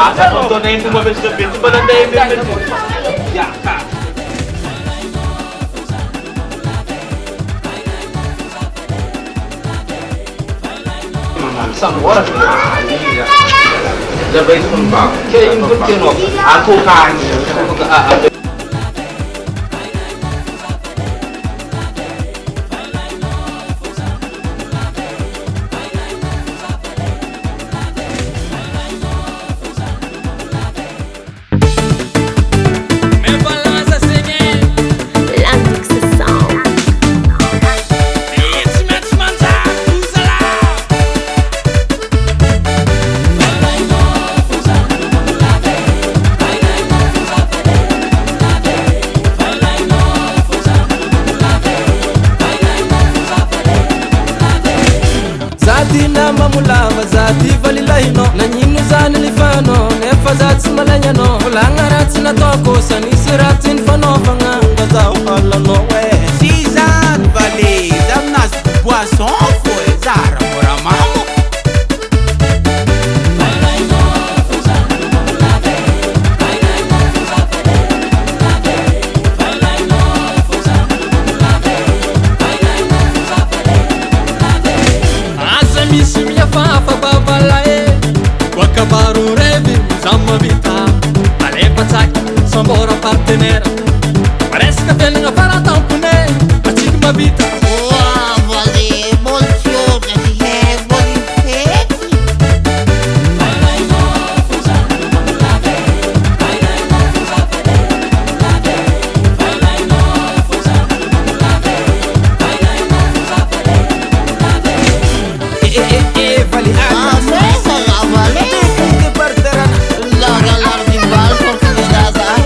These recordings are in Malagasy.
Asa kung na yung tumabes na pinto ba nanda yung pinto? Yaka. Isang oras na. Sabay sumpa. Kaya yung kino, ako kain. Zati na mamulava zati valilahino nanyinu zani lifano nefa zati malanyano ulangarati na toko sanisi ratin fanovanga ngazao halano we Sizat vali damnas boisson foi zara moramamo Misi minha fafa babalae Wakabaru revi Zama vita Alepa tsak Sambora partenera Parece que a velhinha para tampune A tica uma vita Uau, vale, emociona de régua de peixe Vale Amesa la vale Que parterana Larga, larga de val porque me dá zai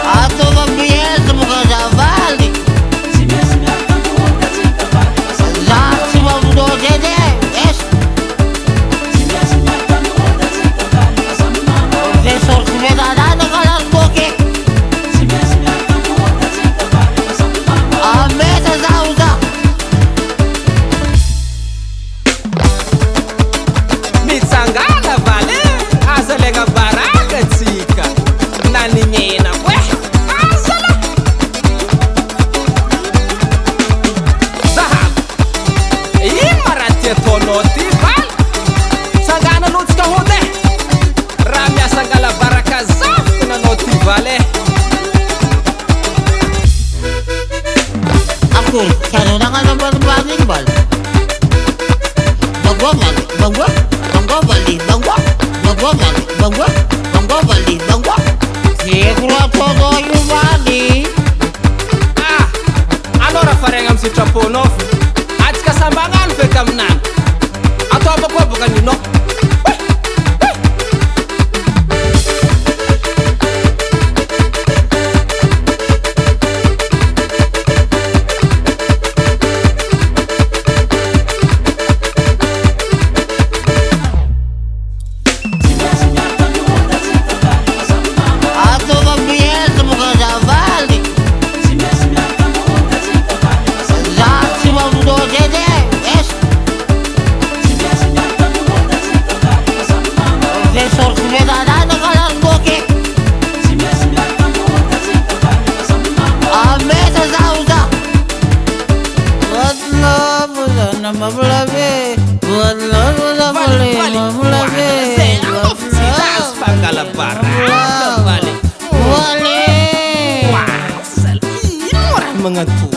A toda pieza porque já vale Já se mandou de Professor que me dá nada com as boquinhas A mesa zauda Mitsangana vale Asa lega baraka tika Nani nyena we Asala Zahab Imarati tonoti val Sangana lutka hode Ramya sangala baraka zaf Kuna noti vale Aku cari dengan nomor banding bal Bangwa balik bangwa Bangwa balik bangwa Bangwa balik bangwa Bangwa balik bangwa Sekura todo yu balik Ah Allora farengam si trapono Atika sambangan fekamnan Atau apa gua bukan yunok A toda pieza porque já vale Já se mandou de Professor que me dá nada com as boquinhas A mesa zauda Pangala baraka vale Vale Wah, sal ini orang mengetuk